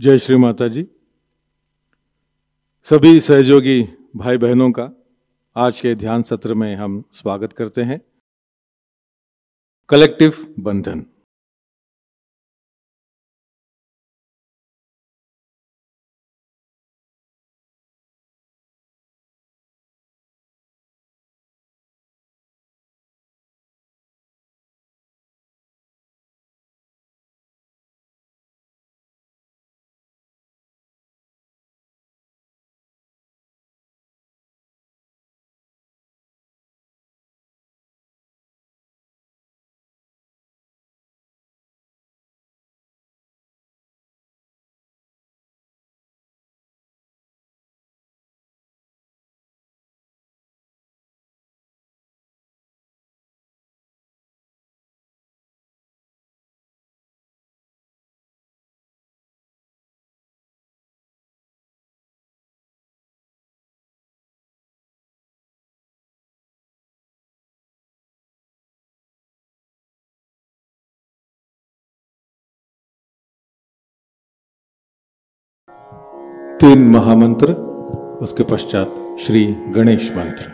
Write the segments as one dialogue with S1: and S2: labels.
S1: जय श्री माताजी। सभी सहयोगी भाई बहनों का आज के ध्यान सत्र में हम स्वागत करते हैं। कलेक्टिव बंधन। तीन महामंत्र, उसके पश्चात श्री गणेश मंत्र।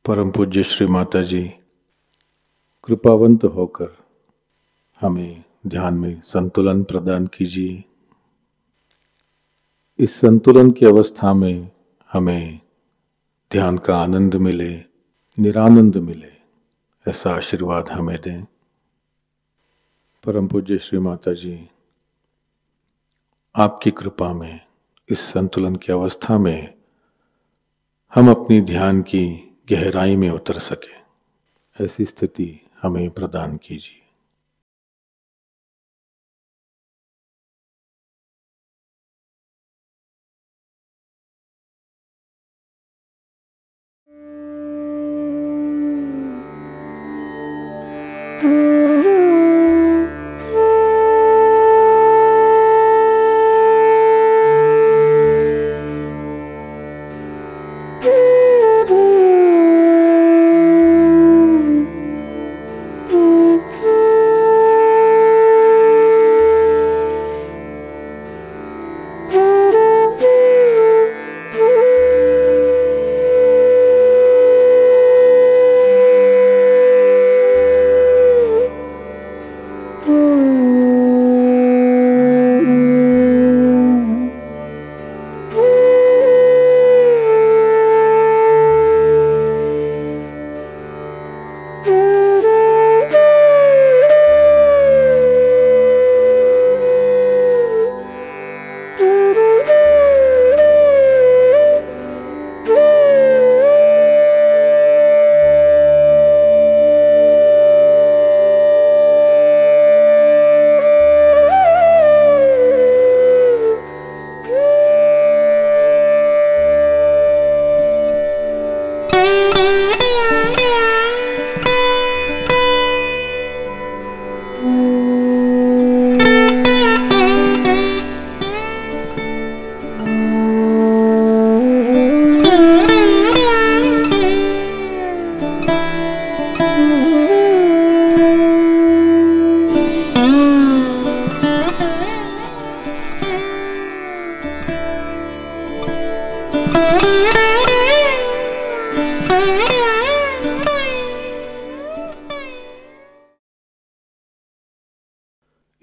S1: परम पूज्य श्री माताजी कृपावंत होकर हमें ध्यान में संतुलन प्रदान कीजिए। इस संतुलन की अवस्था में हमें ध्यान का आनंद मिले, निरानंद मिले, ऐसा आशीर्वाद हमें दें। परम पूज्य श्री माता जी, आपकी कृपा में इस संतुलन की अवस्था में हम अपनी ध्यान की गहराई में उतर सके, ऐसी स्थिति हमें प्रदान कीजिए।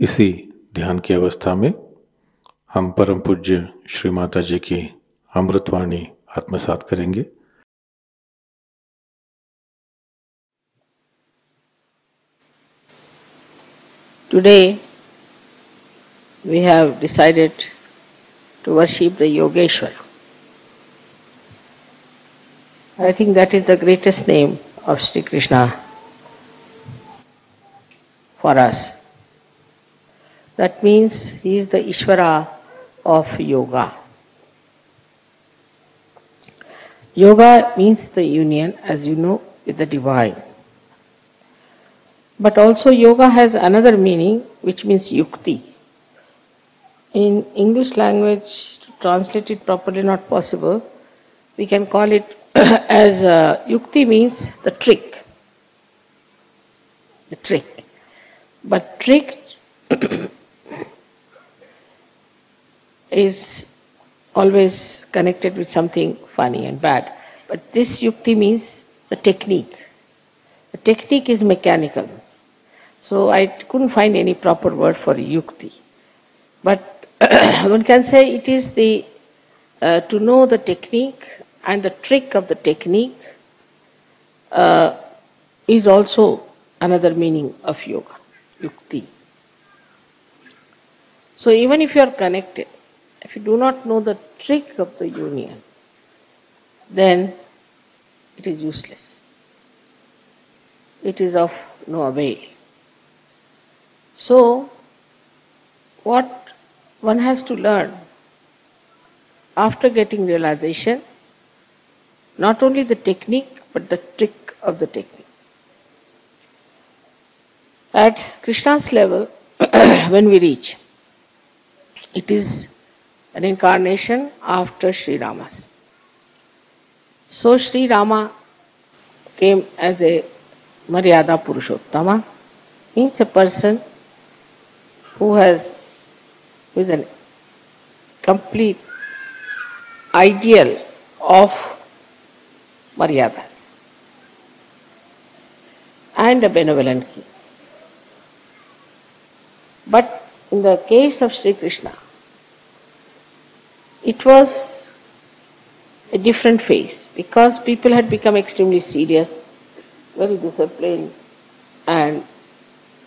S1: इसी ध्यान की अवस्था में हम परम पूज्य श्री माता जी की अमृतवाणी आत्मसात करेंगे।
S2: Today we have decided to worship the Yogeshwara. I think that is the greatest name of Shri Krishna for us. That means he is the Ishvara of yoga. Yoga means the union, as you know, with the divine. But also yoga has another meaning, which means yukti. In English language, to translate it properly not possible. We can call it as yukti means the trick. The trick. But trick is always connected with something funny and bad. But this yukti means the technique. The technique is mechanical. So I couldn't find any proper word for yukti. But one can say it is the to know the technique and the trick of the technique is also another meaning of yoga, yukti. So even if you are connected, if you do not know the trick of the union, then it is useless. It is of no avail. So, what one has to learn after getting realization, not only the technique, but the trick of the technique. At Krishna's level, when we reach, it is an incarnation after Sri Rama's. So Sri Rama came as a Maryada Purushottama, means a person who is an complete ideal of Maryadas and a benevolent king. But in the case of Sri Krishna, it was a different phase because people had become extremely serious, very disciplined, and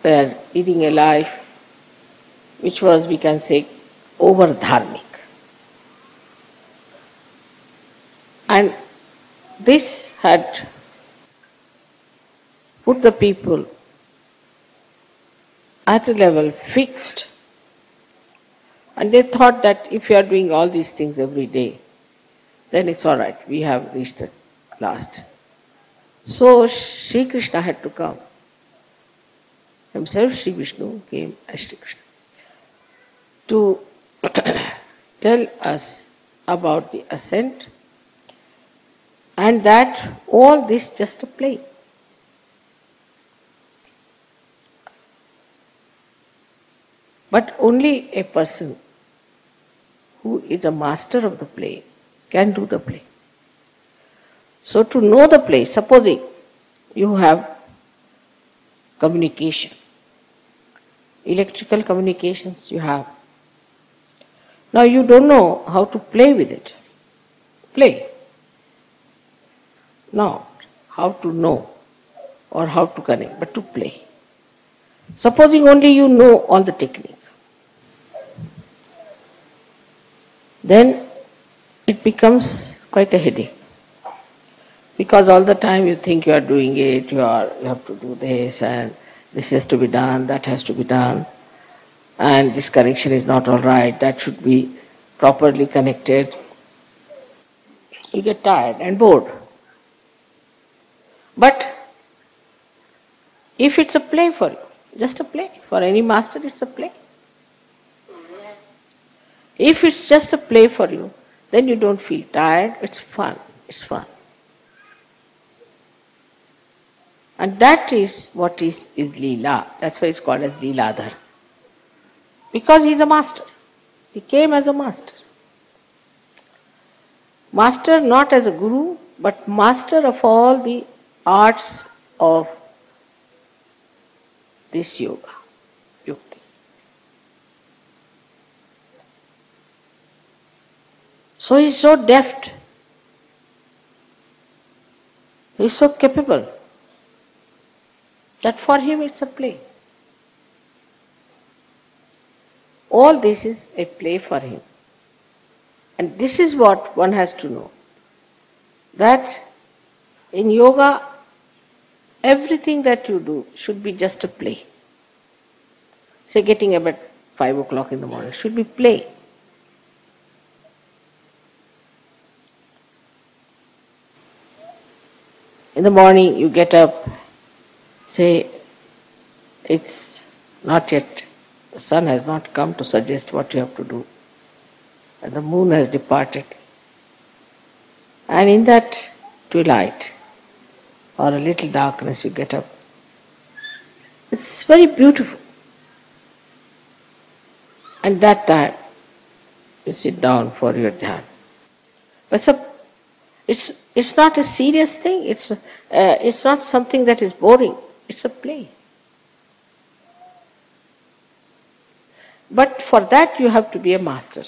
S2: were leading a life which was, we can say, over dharmic. And this had put the people at a level fixed, and they thought that if you are doing all these things every day, then it's all right, we have reached at last. So Sri Krishna had to come. Himself, Sri Vishnu, came as Sri Krishna to tell us about the ascent, and that all this just a play. But only a person who is a master of the play can do the play. So to know the play, supposing you have communication, electrical communications you have. Now you don't know how to play with it. Play. Not how to know or how to connect, but to play. Supposing only you know all the technique, then it becomes quite a headache. Because all the time you think you are doing it, you have to do this, and this has to be done, that has to be done, and this connection is not all right, that should be properly connected. You get tired and bored. But if it's a play for you, just a play, for any master it's a play. If it's just a play for you, then you don't feel tired, it's fun, it's fun. And that is what is Leela. That's why it's called as Leeladhar. Because he's a master. He came as a master. Master not as a guru, but master of all the arts of this yoga, yukti. So he's so deft. He's so capable that for him it's a play. All this is a play for him. And this is what one has to know, that in yoga, everything that you do should be just a play. Say getting up at 5 o'clock in the morning should be play. In the morning you get up, say it's not yet, the sun has not come to suggest what you have to do, and the moon has departed. And in that twilight or a little darkness you get up. It's very beautiful. And that time you sit down for your dhyan. But it's not a serious thing. It's not something that is boring. It's a play. But for that you have to be a master.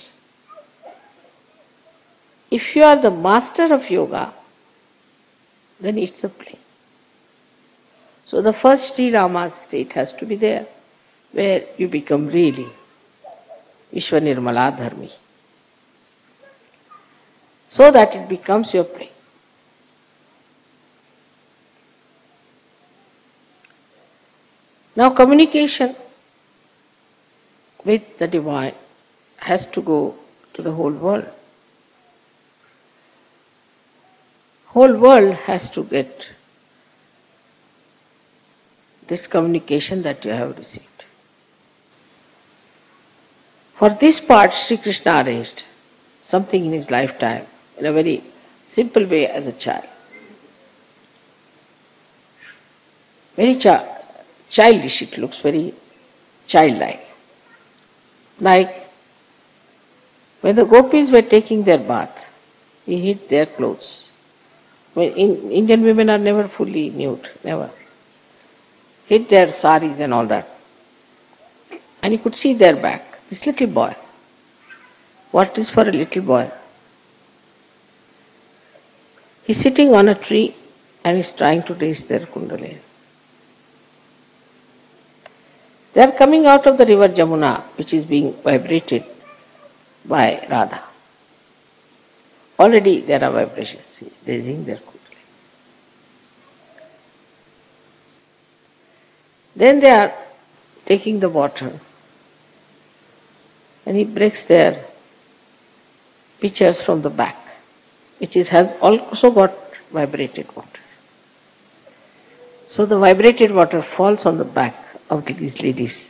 S2: If you are the master of yoga, then it's a play. So the first Sri Rama's state has to be there, where you become really Ishva Nirmala Dharmi, so that it becomes your play. Now communication with the divine has to go to the whole world. Whole world has to get this communication that you have received. For this part, Sri Krishna arranged something in his lifetime in a very simple way as a child. Very childish it looks, very childlike. Like when the gopis were taking their bath, he hid their clothes. Indian women are never fully nude, never. Hid their saris and all that. And you could see their back, this little boy. What is for a little boy? He's sitting on a tree and he's trying to raise their kundalini. They are coming out of the river Jamuna, which is being vibrated by Radha. Already there are vibrations raising their kundalini. Then they are taking the water and he breaks their pitchers from the back, which has also got vibrated water. So the vibrated water falls on the back of these ladies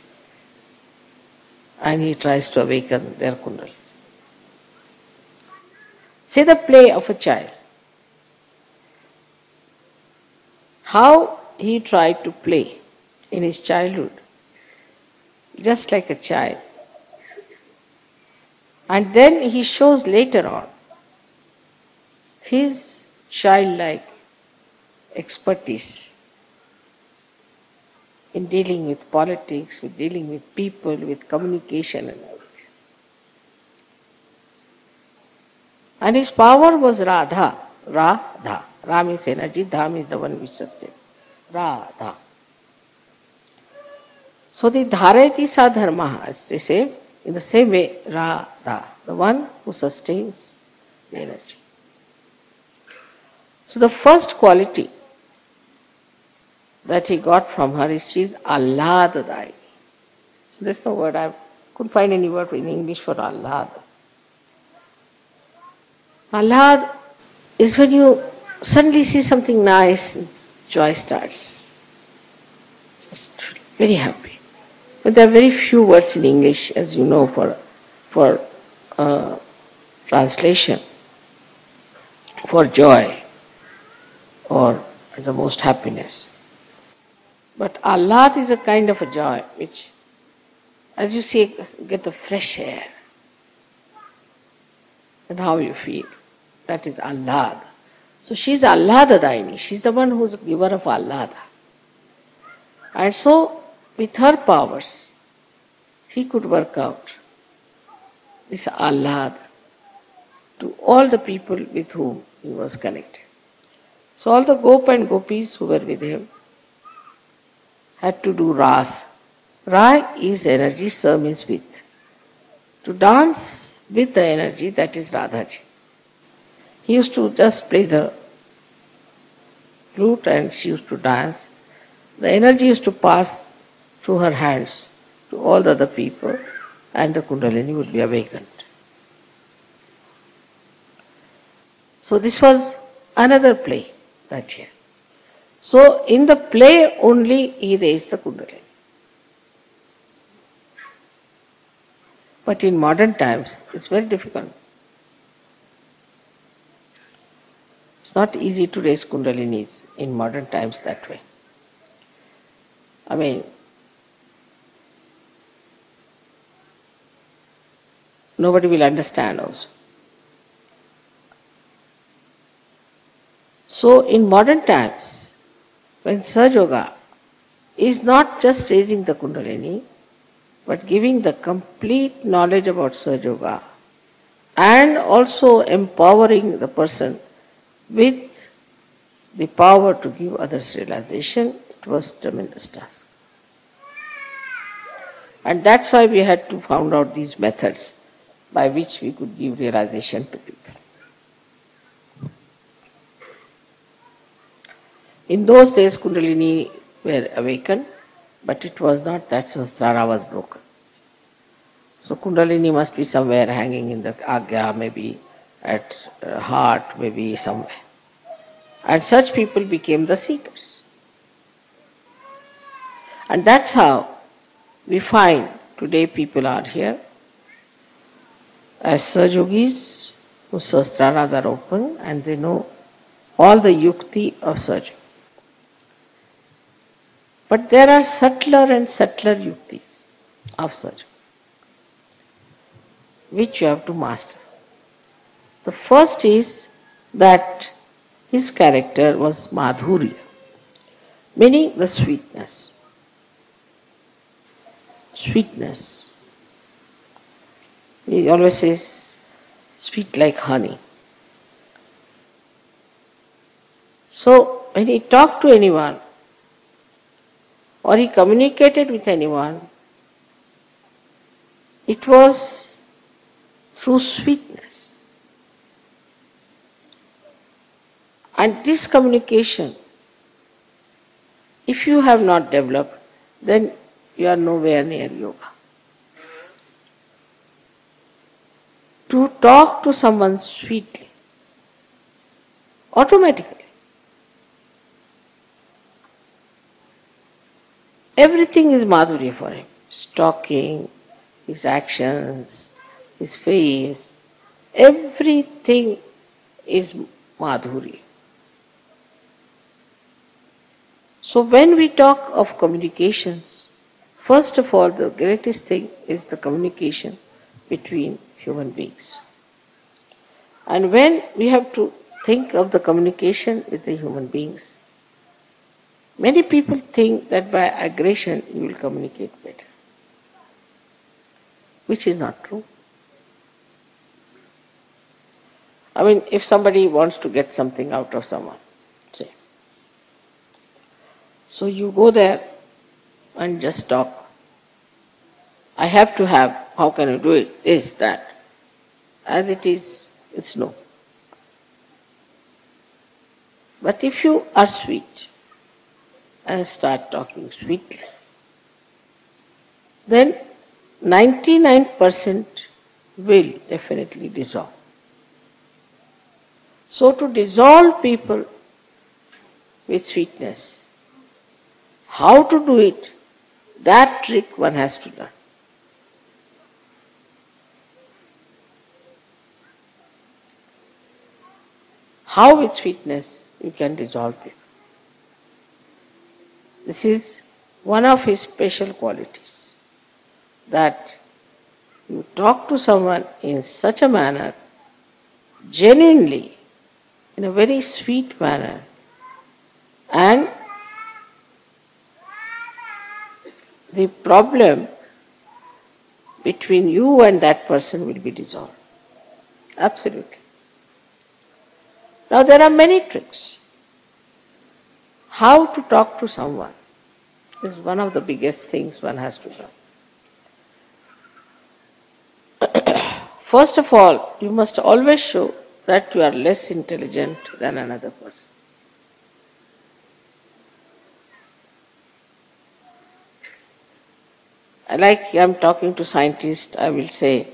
S2: and he tries to awaken their kundalini. See the play of a child. How he tried to play in his childhood, just like a child. And then he shows later on his childlike expertise in dealing with politics, with dealing with people, with communication and everything. And his power was Radha. Radha. Ra means energy, Dha means the one which sustains. Radha. So the Dharayati sa dharma, as they say, in the same way, Radha, the one who sustains the energy. So the first quality that he got from her is she is Ahladadayi. There's no word, I couldn't find any word in English for Ahlad. Ahlad is when you suddenly see something nice and joy starts. Just very happy. But there are very few words in English, as you know, for translation, for joy or the most happiness. But Ahlad is a kind of a joy which, as you see, get the fresh air and how you feel. That is Ahlad. So she is Ahladadayini. She is the one who is the giver of Ahlada. And so, with her powers, he could work out this Ahlad to all the people with whom he was connected. So all the Gop and Gopis who were with him had to do Ras. Ra is energy, Sa means with. To dance with the energy, that is Radhaji. He used to just play the flute and she used to dance. The energy used to pass through her hands to all the other people and the Kundalini would be awakened. So this was another play that year. So in the play only he raised the Kundalini. But in modern times it's very difficult. It's not easy to raise Kundalinis in modern times that way. I mean, nobody will understand also. So in modern times, when Sahajayoga is not just raising the Kundalini, but giving the complete knowledge about Sahajayoga and also empowering the person with the power to give others realization, it was a tremendous task. And that's why we had to find out these methods by which we could give realization to people. In those days, Kundalini were awakened, but it was not that Sahasrara was broken. So Kundalini must be somewhere hanging in the Agya, maybe at heart, maybe somewhere. And such people became the seekers. And that's how we find today people are here as Sahajogis whose Sahasraras are open and they know all the yukti of Sahajayoga. But there are subtler and subtler yuktis of Sahajayoga, which you have to master. The first is that his character was Madhurya, meaning the sweetness. sweetness. He always says, sweet like honey. So when he talked to anyone or he communicated with anyone, it was through sweetness. And this communication, if you have not developed, then you are nowhere near yoga. To talk to someone sweetly, automatically, everything is madhurya for him. His talking, his actions, his face, everything is madhurya. So when we talk of communications, first of all, the greatest thing is the communication between human beings. And when we have to think of the communication with the human beings, many people think that by aggression you will communicate better, which is not true. I mean, if somebody wants to get something out of someone, say, so you go there and just talk. I have to have, how can I do it? This, that. As it is, it's no. But if you are sweet and start talking sweetly, then 99% will definitely dissolve. So to dissolve people with sweetness, how to do it, that trick one has to learn. How with sweetness you can dissolve people. This is one of his special qualities, that you talk to someone in such a manner, genuinely, in a very sweet manner, and the problem between you and that person will be dissolved. Absolutely. Now there are many tricks. How to talk to someone is one of the biggest things one has to learn. First of all, you must always show that you are less intelligent than another person. Like I'm talking to scientists, I will say,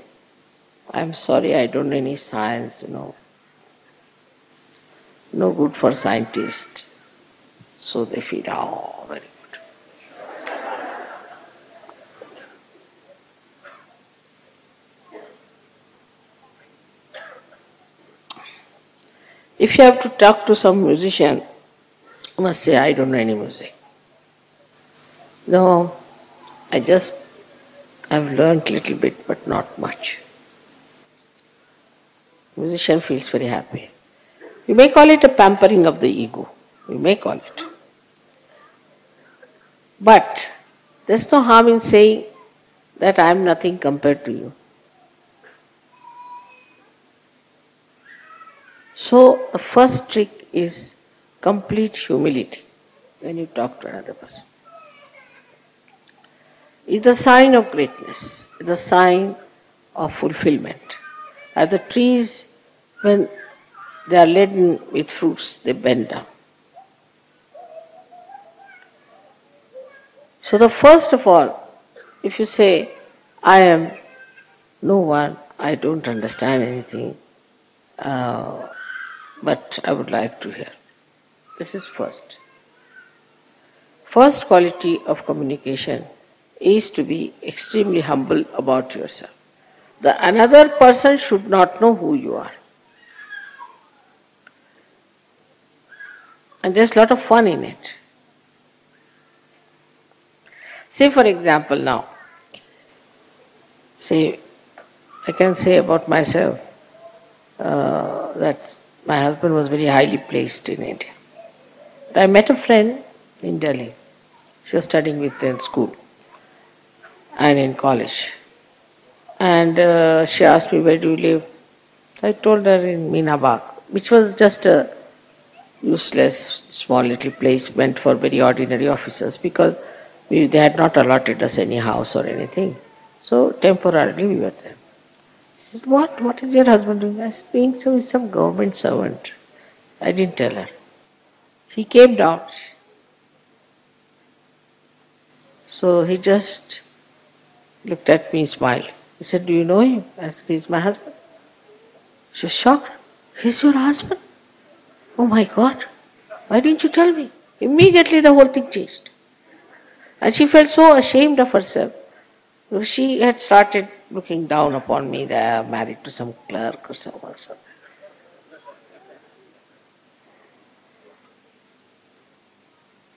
S2: I'm sorry, I don't know any science, no good for scientists. So they feel, oh, very good. If you have to talk to some musician, you must say, I don't know any music. No, I've learned little bit, but not much. Musician feels very happy. You may call it a pampering of the ego. You may call it. But there's no harm in saying that I am nothing compared to you. So the first trick is complete humility when you talk to another person. It's a sign of greatness. It's a sign of fulfillment. As the trees, when they are laden with fruits, they bend down. So the first of all, if you say, I am no one, I don't understand anything, but I would like to hear. This is first. First quality of communication is to be extremely humble about yourself. The another person should not know who you are. And there's a lot of fun in it. Say for example now, I can say about myself that my husband was very highly placed in India. I met a friend in Delhi. She was studying with me in school. and in college. And she asked me, where do you live? I told her in Meenabag, which was just a useless small little place meant for very ordinary officers, because they had not allotted us any house or anything. So temporarily we were there. She said, what is your husband doing? I said, doing so with some government servant. I didn't tell her. He came down. So he just looked at me, smiled. He said, do you know him? I said, he's my husband. She was shocked. He's your husband? Oh my God. Why didn't you tell me? Immediately the whole thing changed. And she felt so ashamed of herself. She had started looking down upon me that I'm married to some clerk or someone.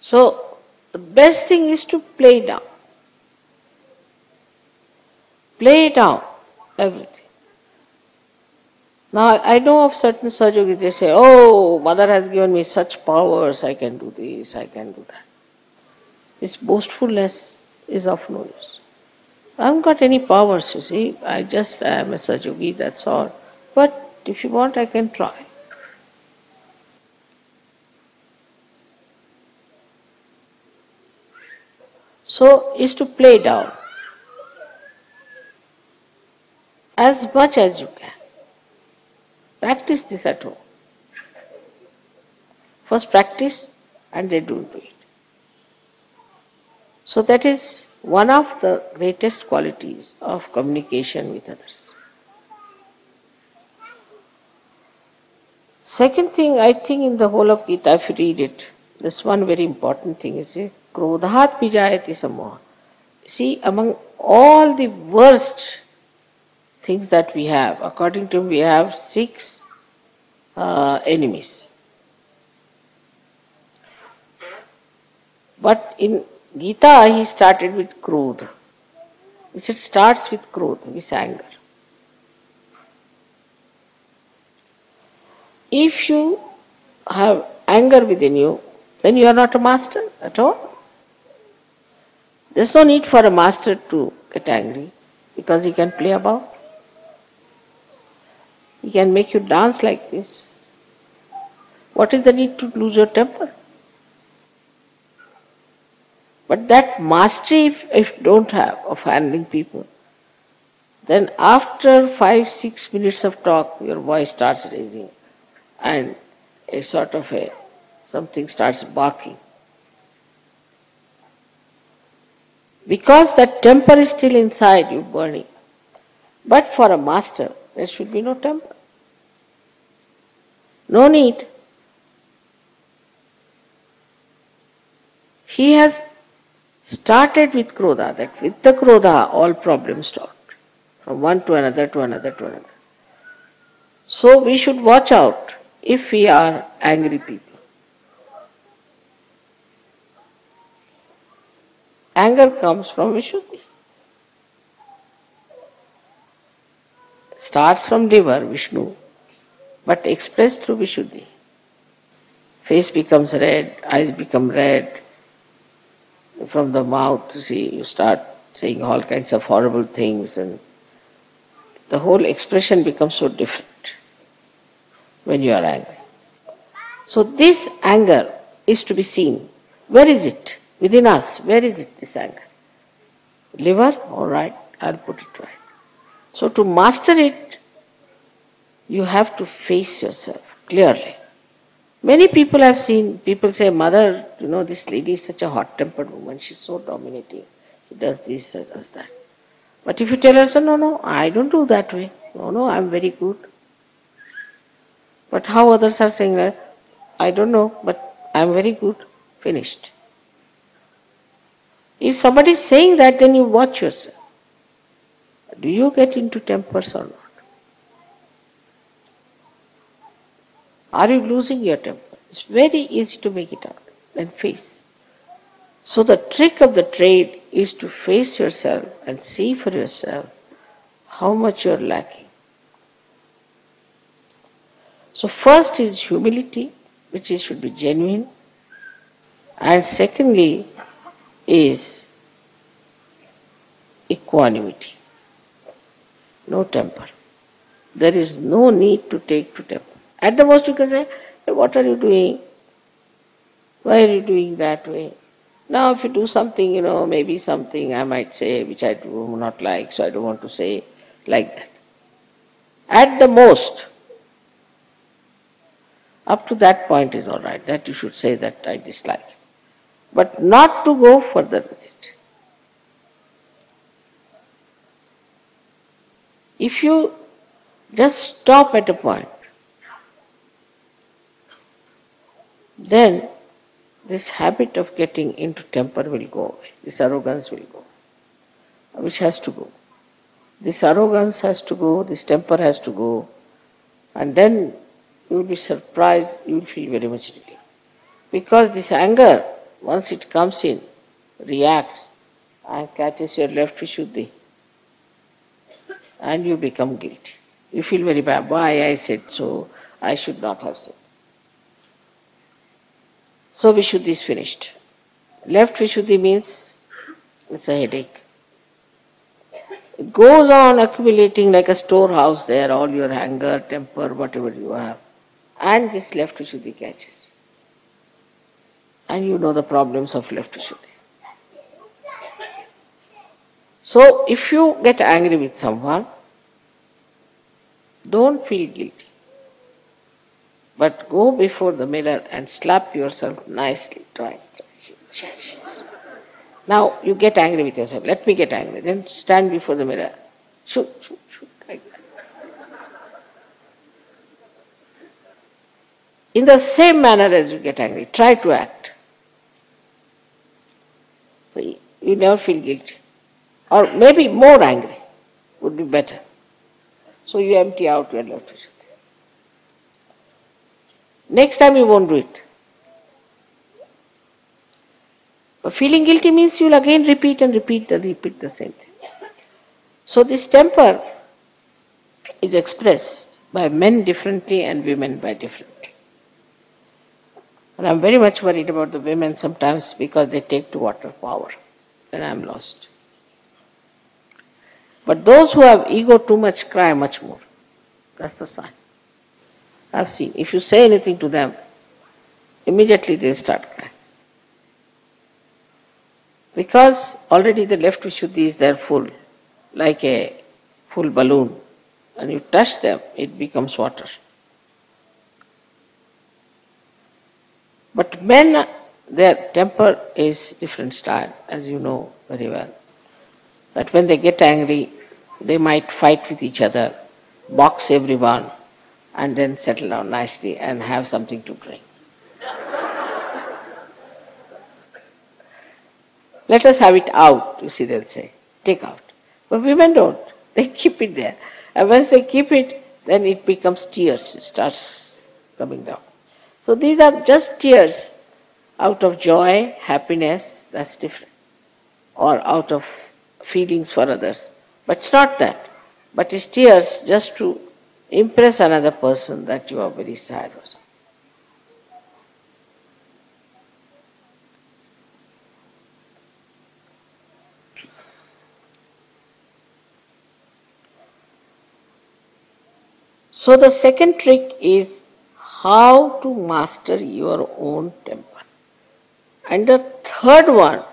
S2: So the best thing is to play down. Play down everything. Now I know of certain Sahajogis, they say, oh, mother has given me such powers, I can do this, I can do that. This boastfulness is of no use. I haven't got any powers, you see. I just am a Sahajogi, that's all. But if you want, I can try. So, is to play down as much as you can. Practice this at home. First practice and then do it. So that is one of the greatest qualities of communication with others. Second thing, I think in the whole of Gita, if you read it, this one very important thing is krodhat pijayati samoha. See, among all the worst things that we have, according to him, we have 6 enemies. But in Gita, he started with krodha. He said, starts with krodha, with anger. If you have anger within you, then you are not a master at all. There's no need for a master to get angry, because he can play about. He can make you dance like this. What is the need to lose your temper? But that mastery, if you don't have, of handling people, then after 5-6 minutes of talk, your voice starts raising and a sort of something starts barking. Because that temper is still inside you, burning. But for a master, there should be no temper. No need. He has started with krodha, that with the krodha all problems stopped. From one to another to another to another. So we should watch out if we are angry people. Anger comes from Vishuddhi. Starts from liver, Vishnu, but expressed through Vishuddhi. Face becomes red, eyes become red. From the mouth, you start saying all kinds of horrible things, and the whole expression becomes so different when you are angry. So this anger is to be seen. Where is it? Within us, where is it, this anger? Liver? All right, I'll put it right. So to master it, you have to face yourself clearly. Many people have seen, people say, mother, this lady is such a hot-tempered woman, she's so dominating. She does this, she does that. But if you tell her, so no, I don't do that way. No, I'm very good. But how others are saying that? I don't know, but I'm very good. Finished. If somebody is saying that, then you watch yourself. Do you get into tempers or not? Are you losing your temper? It's very easy to make it out. Then face. So the trick of the trade is to face yourself and see for yourself how much you're lacking. So first is humility, which should be genuine. And secondly is equanimity, no temper. There is no need to take to temper. At the most you can say, "Hey, what are you doing? Why are you doing that way?" Now if you do something, maybe something I might say which I do not like, so I don't want to say like that. At the most, up to that point is all right, that you should say that I dislike it. But not to go further with it. If you just stop at a point, then this habit of getting into temper will go away. This arrogance will go, which has to go. This arrogance has to go, this temper has to go, and then you will be surprised, you will feel very much relief. Because this anger, once it comes in, reacts and catches your left Vishuddhi, and you become guilty. You feel very bad. Why I said so? I should not have said. So Vishuddhi is finished. Left Vishuddhi means it's a headache. It goes on accumulating like a storehouse there, all your anger, temper, whatever you have. And this left Vishuddhi catches. And you know the problems of left Vishuddhi. So if you get angry with someone, don't feel guilty. But go before the mirror and slap yourself nicely twice. Now you get angry with yourself. Let me get angry. Then stand before the mirror. Shoot, like that. In the same manner as you get angry, try to act. So you never feel guilty. Or maybe more angry would be better. So you empty out your left Vishuddhi. Next time you won't do it. But feeling guilty means you'll again repeat the same thing. So this temper is expressed by men differently and women by differently. And I'm very much worried about the women sometimes because they take to water power and I'm lost. But those who have ego too much cry much more. That's the sign. I've seen. If you say anything to them, immediately they start crying. Because already the left Vishuddhi is there full, like a full balloon. And you touch them, it becomes water. But men, their temper is different style, as you know very well. That when they get angry, they might fight with each other, box everyone, and then settle down nicely and have something to drink. Let us have it out, you see, they'll say. Take out. But women don't. They keep it there. And once they keep it, then it becomes tears. It starts coming down. So these are just tears out of joy, happiness, that's different. Or out of feelings for others. But it's not that. But it's tears just to impress another person that you are very sad or something. So the second trick is how to master your own temper. And the third one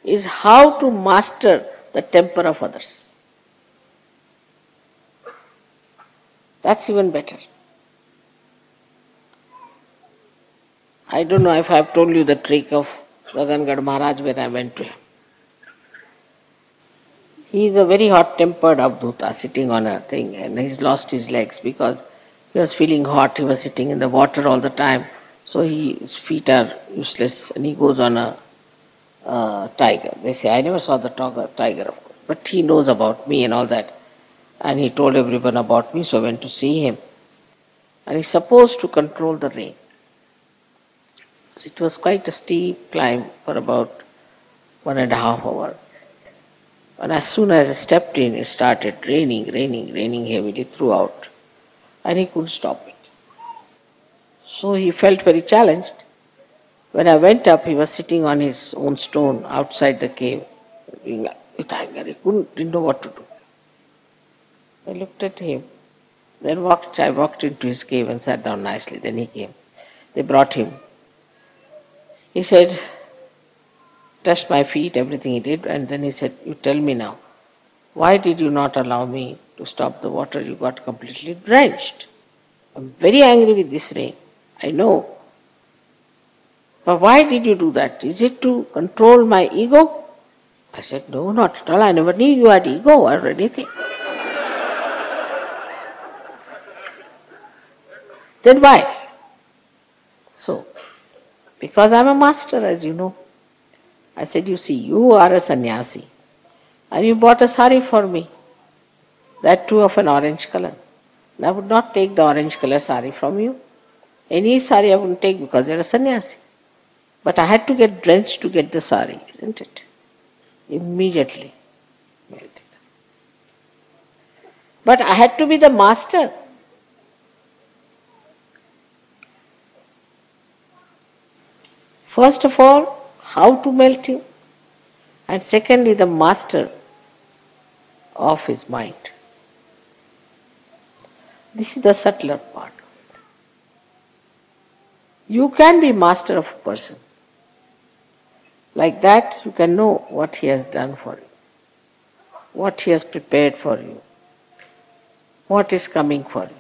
S2: is how to master the temper of others. That's even better. I don't know if I have told you the trick of Gagangad Maharaj when I went to him. He is a very hot-tempered Avdhuta sitting on a thing, and he's lost his legs because he was feeling hot. He was sitting in the water all the time, so his feet are useless, and he goes on a tiger. They say, I never saw the tiger, of course, but he knows about me and all that. And he told everyone about me, so I went to see him. And he's supposed to control the rain. So it was quite a steep climb for about 1.5 hours. And as soon as I stepped in, it started raining heavily throughout. And he couldn't stop it. So he felt very challenged. When I went up, he was sitting on his own stone outside the cave, with anger. He didn't know what to do. I looked at him. Then I walked into his cave and sat down nicely. Then he came. They brought him. He said, touched my feet, everything he did, and then he said, you tell me now, why did you not allow me to stop the water? You got completely drenched. I'm very angry with this rain. I know. But why did you do that? Is it to control my ego? I said, no, not at all. I never knew you had ego or anything. Then why? So, because I'm a master, as you know. I said, you see, you are a sannyasi and you bought a sari for me, that too of an orange color. And I would not take the orange color sari from you. Any sari I wouldn't take because you're a sannyasi. But I had to get drenched to get the sari, isn't it? Immediately melted. But I had to be the master. First of all, how to melt him, and secondly, the master of his mind. This is the subtler part. You can be master of a person. Like that, you can know what he has done for you, what he has prepared for you, what is coming for you.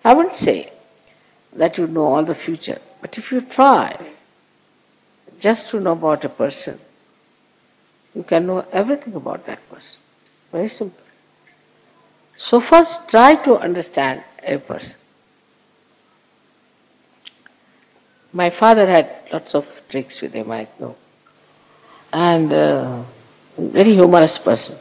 S2: I wouldn't say that you know all the future, but if you try just to know about a person, you can know everything about that person. Very simple. So first try to understand a person. My father had lots of tricks with him, I know. And very humorous person.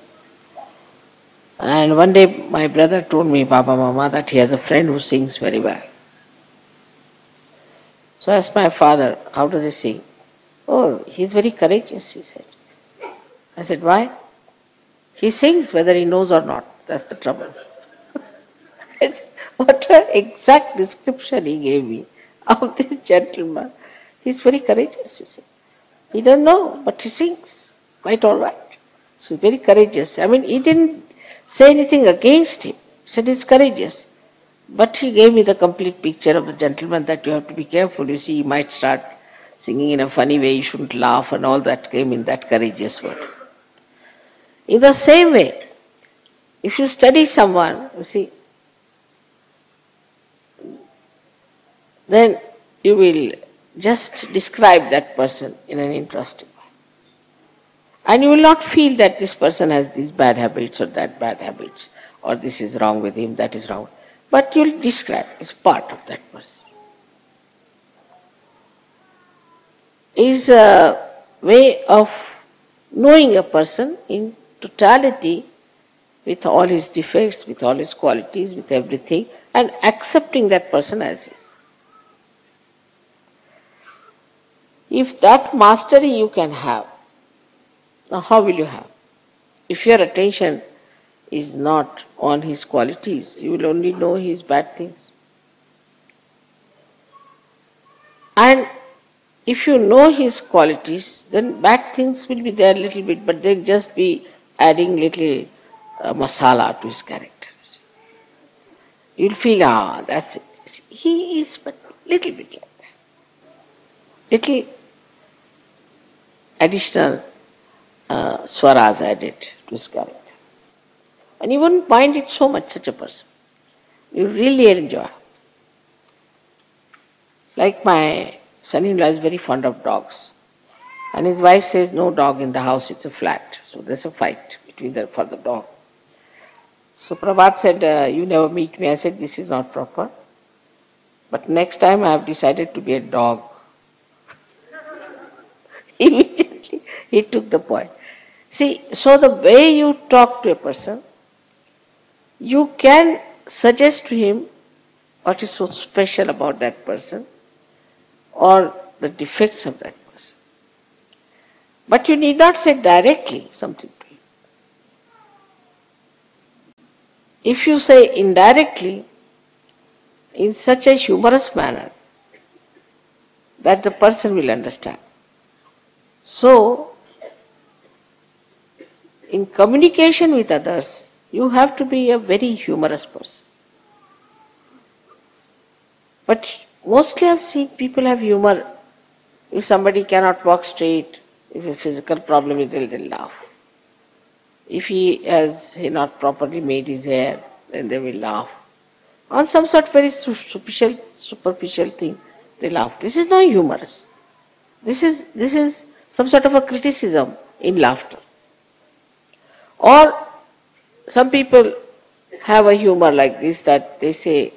S2: And one day my brother told me, Baba Mama, that he has a friend who sings very well. So I asked my father, how does he sing? Oh, he's very courageous, he said. I said, why? He sings whether he knows or not. That's the trouble. What an exact description he gave me of this gentleman. He's very courageous, you see. He doesn't know, but he sings quite all right. So very courageous. I mean, he didn't say anything against him. He said he's courageous. But he gave me the complete picture of the gentleman that you have to be careful. You see, he might start singing in a funny way, you shouldn't laugh, and all that came in that courageous word. In the same way, if you study someone, you see, then you will just describe that person in an interesting way. And you will not feel that this person has these bad habits or that bad habits, or this is wrong with him, that is wrong. But you will describe, it's part of that person. Is a way of knowing a person in totality with all his defects, with all his qualities, with everything, and accepting that person as is. If that mastery you can have, now how will you have? If your attention is not on his qualities, you will only know his bad things. And if you know his qualities, then bad things will be there a little bit, but they'll just be adding little masala to his character. You'll feel, that's it. He is but little bit like that. Little additional swaras added to his character. And you wouldn't mind it so much, such a person. You really enjoy. Like my son-in-law is very fond of dogs. And his wife says, no dog in the house, it's a flat. So there's a fight between them for the dog. So Prabhat said, you never meet me. I said, this is not proper. But next time I have decided to be a dog. Immediately he took the point. See, so the way you talk to a person, you can suggest to him what is so special about that person or the defects of that person. But you need not say directly something to him. If you say indirectly, in such a humorous manner, that the person will understand. So, in communication with others, you have to be a very humorous person. But mostly I've seen people have humor. If somebody cannot walk straight, if a physical problem is there, they'll laugh. If he has not properly made his hair, then they will laugh. On some sort of very superficial thing, they laugh. This is not humorous. This is some sort of a criticism in laughter. Or some people have a humor like this, that they say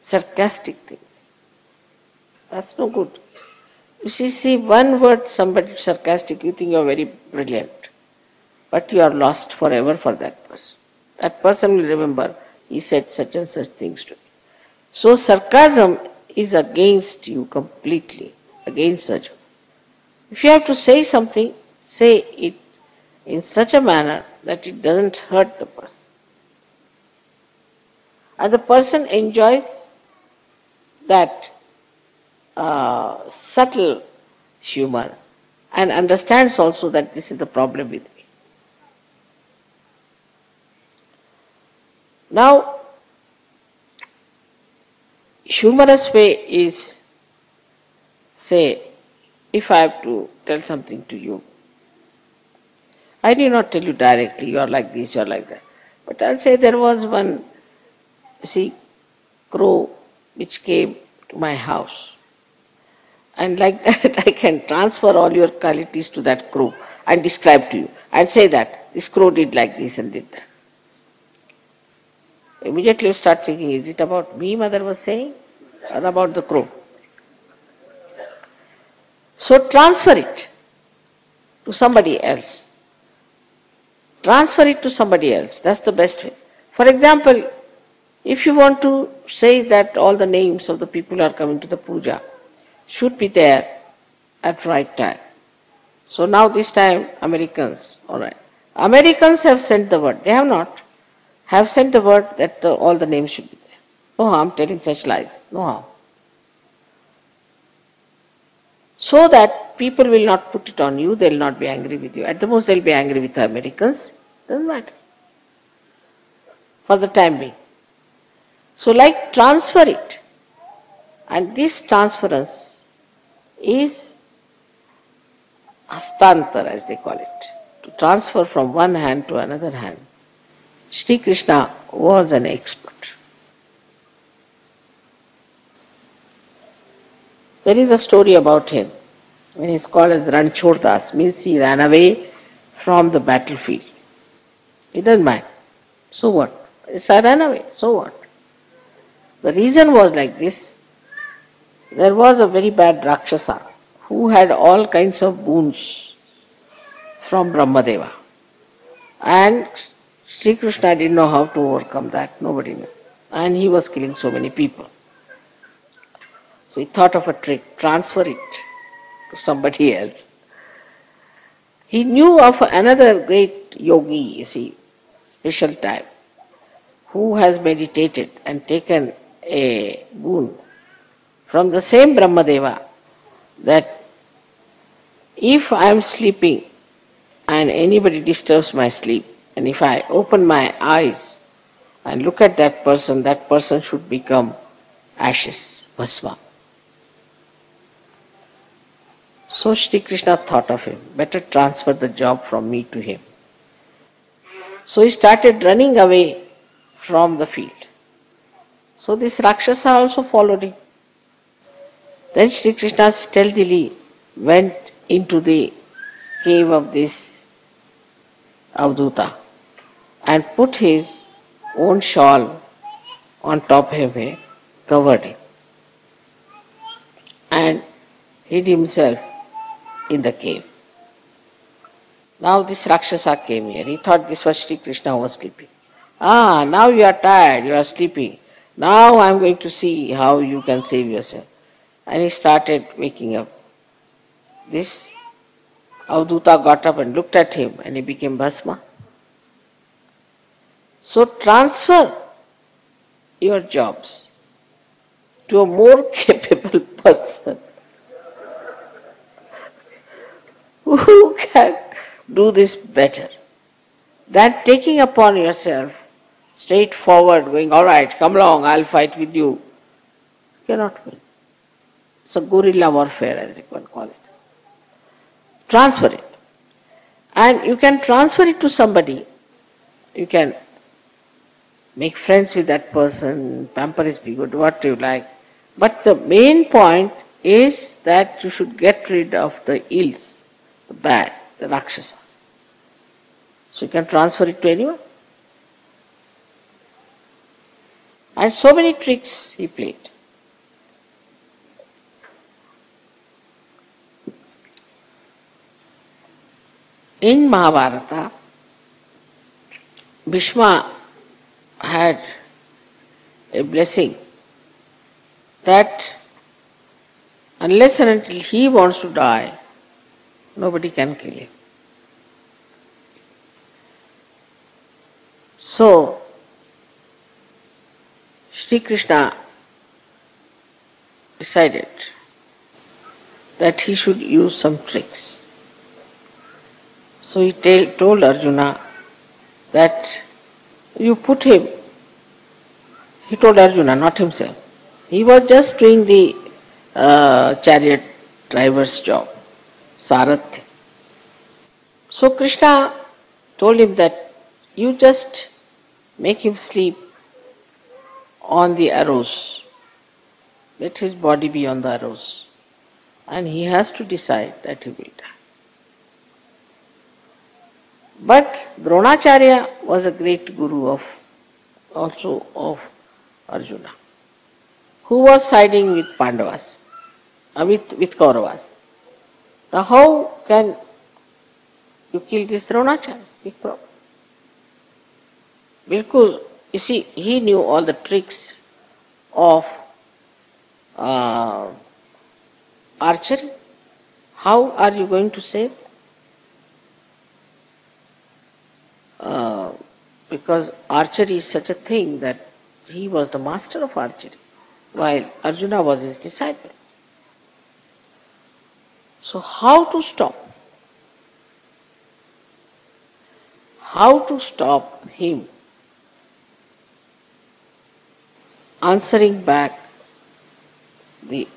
S2: sarcastic things. That's no good. You see one word somebody sarcastic, you think you are very brilliant. But you are lost forever for that person. That person will remember, he said such and such things to me. So sarcasm is against you completely, against surgery. If you have to say something, say it in such a manner that it doesn't hurt the person. And the person enjoys that subtle humor and understands also that this is the problem with me. Now, humorous way is, say, if I have to tell something to you, I need not tell you directly, you are like this, you are like that. But I'll say there was one, crow which came to my house. And like that I can transfer all your qualities to that crow and describe to you and say that this crow did like this and did that. Immediately you start thinking, is it about me, mother was saying, or about the crow? So transfer it to somebody else. Transfer it to somebody else. That's the best way. For example, if you want to say that all the names of the people who are coming to the puja should be there at right time. So now this time Americans, all right. Americans have sent the word. They have not. Have sent the word that all the names should be there. No harm telling such lies. No harm. So that people will not put it on you, they will not be angry with you. At the most they will be angry with the Americans. Doesn't matter. For the time being. So like transfer it. And this transference is hastantar, as they call it. To transfer from one hand to another hand. Shri Krishna was an expert. There is a story about him. When he is called as Ranchordas, means he ran away from the battlefield. He doesn't mind. So what? Yes, I ran away. So what? The reason was like this. There was a very bad Rakshasa who had all kinds of boons from Brahmadeva. And Sri Krishna didn't know how to overcome that. Nobody knew. And he was killing so many people. So he thought of a trick, transfer it to somebody else. He knew of another great yogi, special type, who has meditated and taken a boon from the same Brahmadeva, that if I am sleeping and anybody disturbs my sleep, and if I open my eyes and look at that person should become ashes, bhasma. So Shri Krishna thought of him, better transfer the job from me to him. So he started running away from the field. So this Rakshasa also followed him. Then Shri Krishna stealthily went into the cave of this Avduta and put his own shawl on top of him, covered him, and hid himself in the cave. Now this Rakshasa came here. He thought this was Shri Krishna who was sleeping. Now you are tired, you are sleeping. Now I am going to see how you can save yourself. And he started waking up. This Avduta got up and looked at him and he became Bhasma. So transfer your jobs to a more capable person who can do this better. than taking upon yourself, straightforward, going, all right, come along, I'll fight with you. You cannot win. It's a guerrilla warfare, as you can call it. Transfer it. And you can transfer it to somebody. You can make friends with that person, pamper his be good, what you like. But the main point is that you should get rid of the ills, the bad, the rakshasas. So you can transfer it to anyone. And so many tricks he played. In Mahabharata, Bhishma had a blessing that unless and until he wants to die, nobody can kill him. So, Shri Krishna decided that he should use some tricks. So he told Arjuna that you put him, he told Arjuna, not himself. He was just doing the chariot driver's job, Sarathi. So Krishna told him that you just make him sleep on the arrows. Let his body be on the arrows. And he has to decide that he will die. But Dronacharya was a great guru also of Arjuna, who was siding with Pandavas, with Kauravas. Now how can you kill this Dronacharya? Big problem. Because, you see, he knew all the tricks of archery. How are you going to save? Because archery is such a thing that he was the master of archery, while Arjuna was his disciple. So how to stop? How to stop him answering back the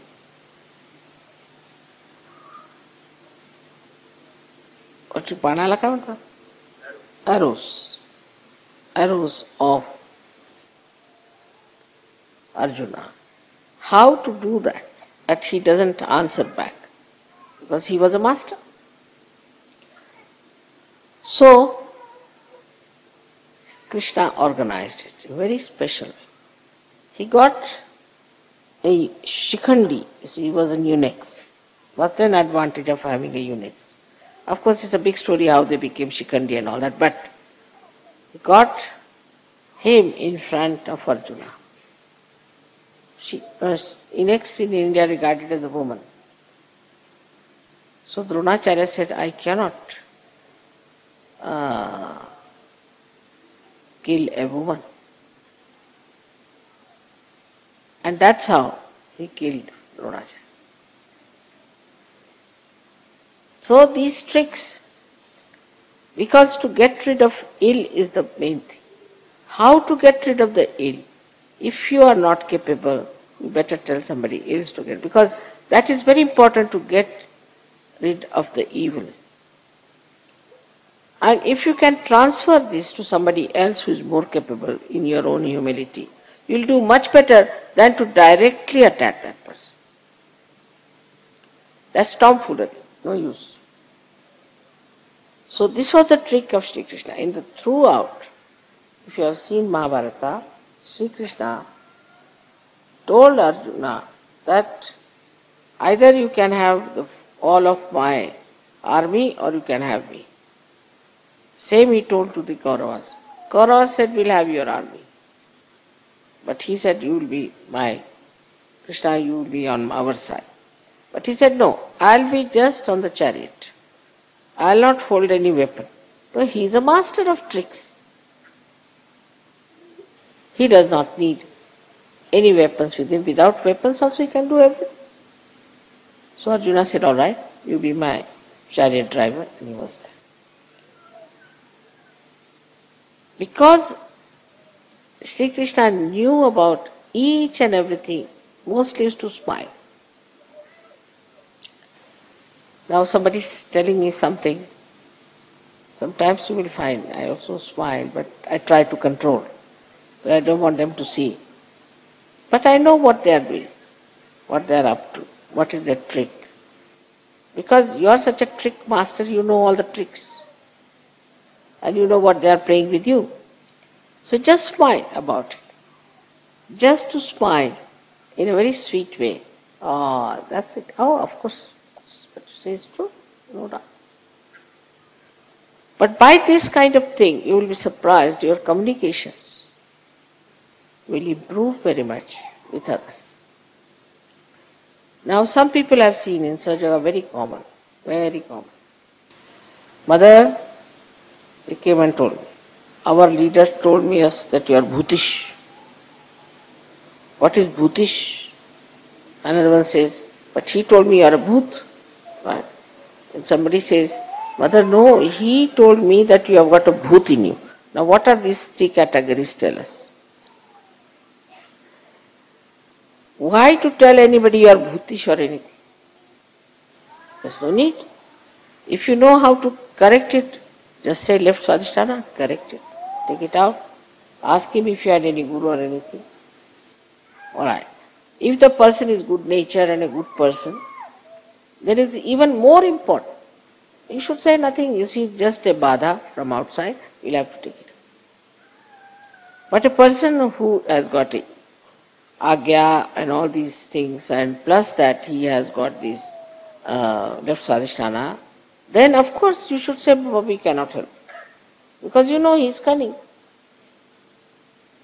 S2: arrows of Arjuna. How to do that he doesn't answer back, because he was a master. So Krishna organized it in a very special way. He got a shikhandi. He was a eunuch. What an advantage of having a eunuch. Of course, it's a big story how they became shikhandi and all that, but he got him in front of Arjuna. Eunuchs in India regarded as a woman. So Dronacharya said, I cannot kill a woman. And that's how he killed Dronacharya. So these tricks, because to get rid of ill is the main thing. How to get rid of the ill? If you are not capable, you better tell somebody else to get, because that is very important, to get rid of the evil. And if you can transfer this to somebody else who is more capable in your own humility, you will do much better than to directly attack that person. That's tomfoolery, no use. So this was the trick of Sri Krishna. In the throughout, if you have seen Mahabharata, Sri Krishna told Arjuna that either you can have all of my army or you can have me. Same he told to the Kauravas. Kauravas said, we'll have your army. But he said, you will be my, Krishna, you will be on our side. But he said, no, I'll be just on the chariot. I'll not hold any weapon. So he is a master of tricks. He does not need any weapons with him. Without weapons also he can do everything. So Arjuna said, all right, you be my chariot driver. And he was there. Because Sri Krishna knew about each and everything, mostly used to smile. Now somebody is telling me something, sometimes you will find I also smile, but I try to control. I don't want them to see. But I know what they are doing, what they are up to, what is their trick. Because you are such a trick master, you know all the tricks. And you know what they are playing with you. So just smile about it. Just to smile in a very sweet way. Oh, that's it. Oh, of course, what you say is true. No doubt. But by this kind of thing, you will be surprised your communications will improve very much with others. Now some people I've seen in Sahajayoga are very common, very common. Mother, they came and told me, our leader told me us that you are bhutish. What is bhutish? Another one says, but he told me you are a bhoot. Right? And somebody says, Mother, no, he told me that you have got a bhoot in you. Now what are these three categories? Tell us. Why to tell anybody you are bhutish or anything? There's no need. If you know how to correct it, just say left Swadhisthana, correct it. Take it out. Ask him if you had any guru or anything. Alright. If the person is good nature and a good person, then it's even more important. You should say nothing. You see, just a bada from outside, you'll have to take it. But a person who has got a agya and all these things, and plus that he has got this left Swadhisthana, then of course you should say, we cannot help. Because you know he is cunning.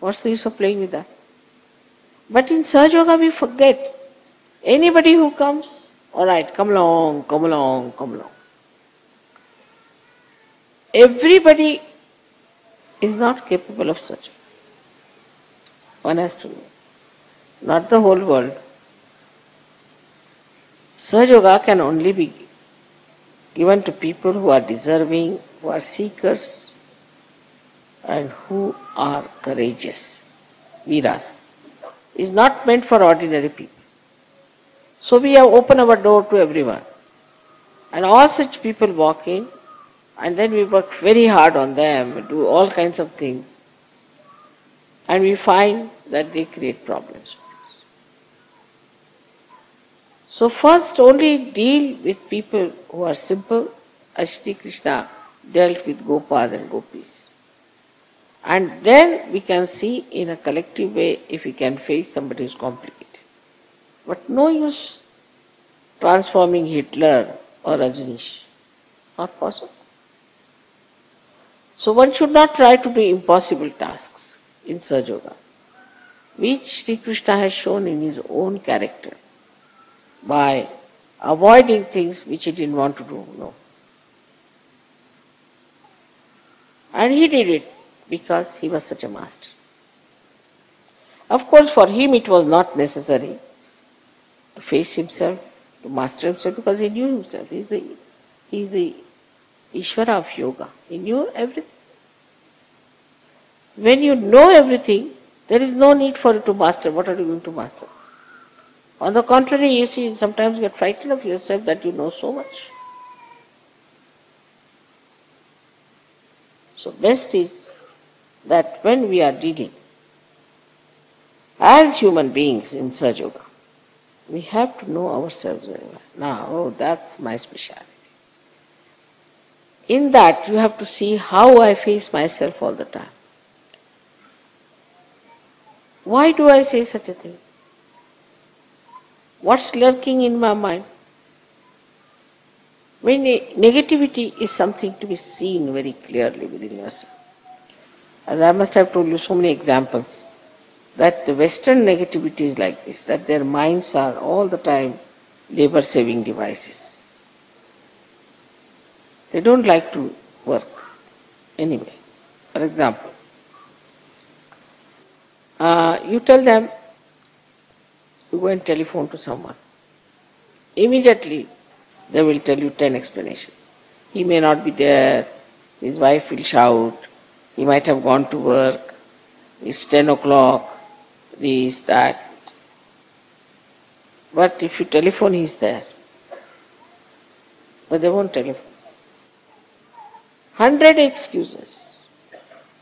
S2: What's the use of playing with that? But in Sahajayoga we forget. Anybody who comes, alright, come along, come along, come along. Everybody is not capable of such. One has to know. Not the whole world. Sahajayoga can only be given to people who are deserving, who are seekers, and who are courageous. Veeras. Is not meant for ordinary people. So we have opened our door to everyone. And all such people walk in, and then we work very hard on them, do all kinds of things. And we find that they create problems for us. So first only deal with people who are simple, as Shri Krishna dealt with Gopas and Gopis. And then we can see in a collective way if we can face somebody who is complicated. But no use transforming Hitler or Rajneesh. Not possible. So one should not try to do impossible tasks in Sahajayoga, which Sri Krishna has shown in his own character by avoiding things which he didn't want to do. No. And he did it because he was such a master. Of course, for him it was not necessary to face himself, to master himself, because he knew himself. He is the Ishvara of yoga. He knew everything. When you know everything, there is no need for you to master. What are you going to master? On the contrary, you see, sometimes you get frightened of yourself that you know so much. So best is that when we are dealing as human beings in Sahajayoga, we have to know ourselves very well. Now, oh, that's my speciality. In that, you have to see how I face myself all the time. Why do I say such a thing? What's lurking in my mind? When negativity is something to be seen very clearly within yourself. And I must have told you so many examples that the Western negativity is like this, that their minds are all the time labor-saving devices. They don't like to work anyway. For example, you tell them, you go and telephone to someone. Immediately, they will tell you 10 explanations. He may not be there, his wife will shout, He might have gone to work. It's 10 o'clock, this, that. But if you telephone, he's there. But they won't telephone. 100 excuses.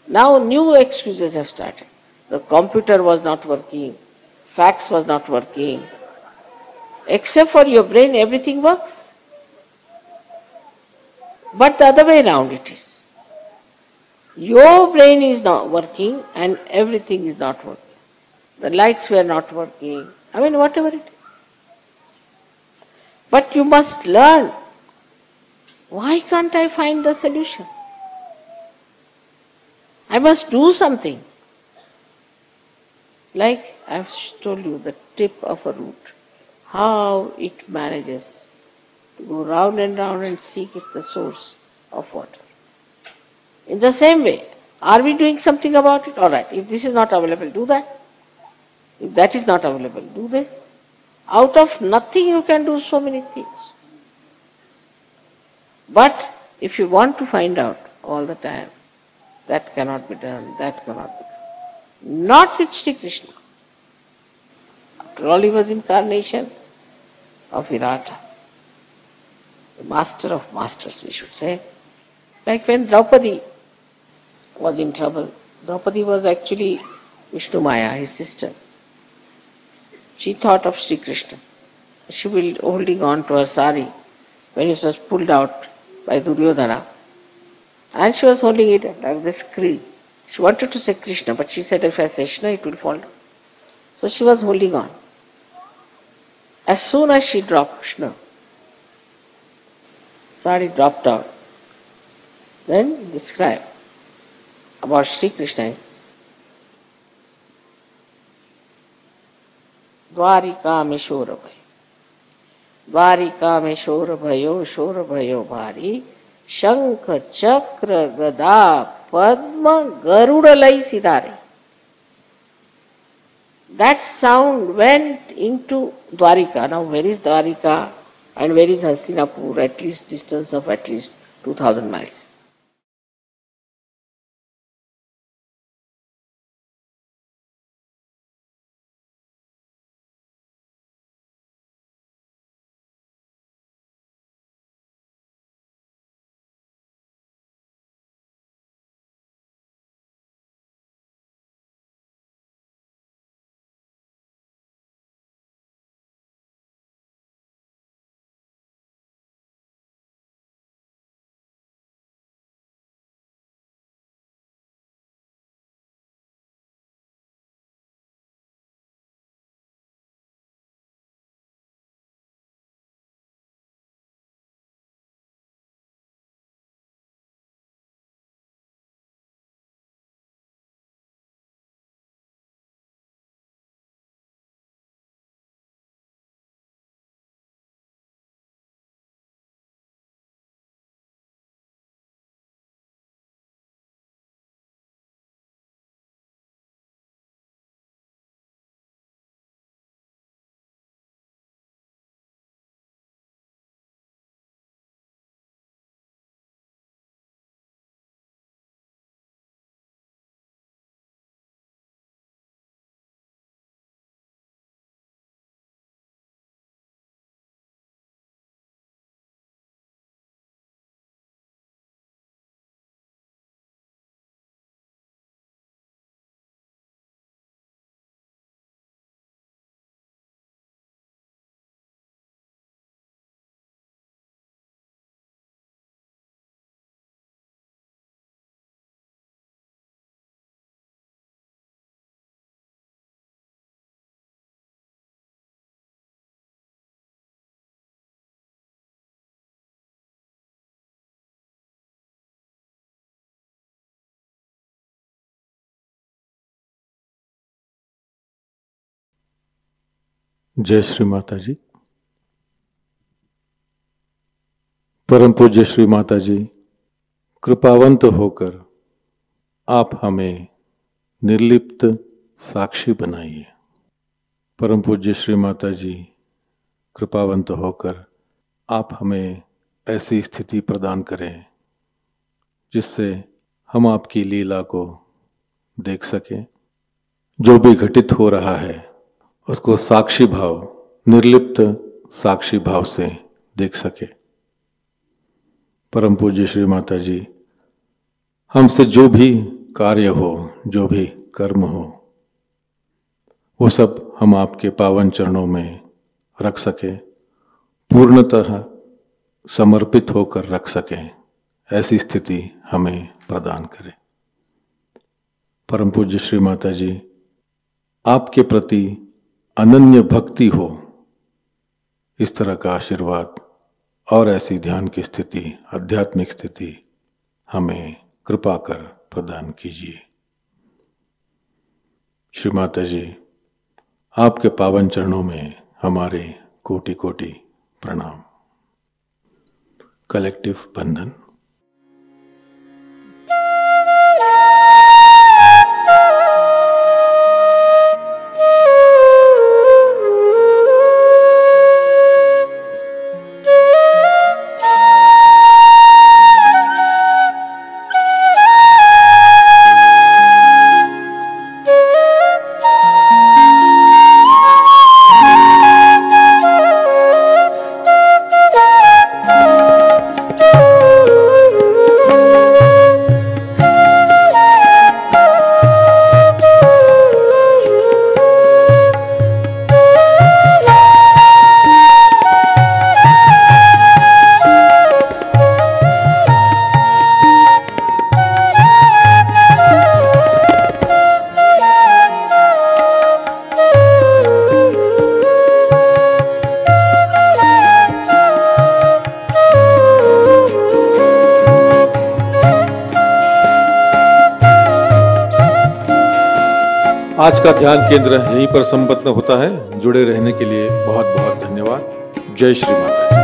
S2: Now new excuses have started. The computer was not working, fax was not working. Except for your brain, everything works. But the other way around it is. Your brain is not working and everything is not working. The lights were not working. I mean, whatever it is. But you must learn. Why can't I find the solution? I must do something. Like I've told you, the tip of a root, how it manages to go round and seek it's the source of water. In the same way, are we doing something about it? All right, if this is not available, do that. If that is not available, do this. Out of nothing you can do so many things. But if you want to find out all the time, that cannot be done, that cannot be done. Not with Shri Krishna. After all, he was incarnation of Virata, the master of masters, we should say. Like when Draupadi was in trouble, Draupadi was actually Vishnu Maya, his sister. She thought of Shri Krishna. She was holding on to her sari when it was pulled out by Duryodhana. And she was holding it like this screen. She wanted to say Krishna, but she said if I say Krishna, it will fall down. So she was holding on. As soon as she dropped Krishna, sari dropped out. Then describe about Shri Krishna. Dwarika me shora bhayo. Dwarika me shora bhayo bhari. Shankha, Chakra, Gada, Padma, Garuda lai sidare. That sound went into Dwarika. Now where is Dwarika and where is Hastinapur? At least distance of at least 2000 miles.
S1: जय श्री माता जी। परम पूज्य श्री माता जी, कृपावंत होकर आप हमें निर्लिप्त साक्षी बनाइए। परम पूज्य श्री माता जी, कृपावंत होकर आप हमें ऐसी स्थिति प्रदान करें जिससे हम आपकी लीला को देख सकें। जो भी घटित हो रहा है उसको साक्षी भाव, निर्लिप्त साक्षी भाव से देख सके। परम पूज्य श्री माता जी, हमसे जो भी कार्य हो, जो भी कर्म हो, वो सब हम आपके पावन चरणों में रख सके, पूर्णतः समर्पित होकर रख सकें, ऐसी स्थिति हमें प्रदान करें। परम पूज्य श्री माता जी, आपके प्रति अनन्य भक्ति हो, इस तरह का आशीर्वाद और ऐसी ध्यान की स्थिति, आध्यात्मिक स्थिति हमें कृपा कर प्रदान कीजिए। श्री माता जी, आपके पावन चरणों में हमारे कोटि कोटि प्रणाम। कलेक्टिव बंधन। आज का ध्यान केंद्र यहीं पर संपन्न होता है। जुड़े रहने के लिए बहुत बहुत धन्यवाद। जय श्री माता जी।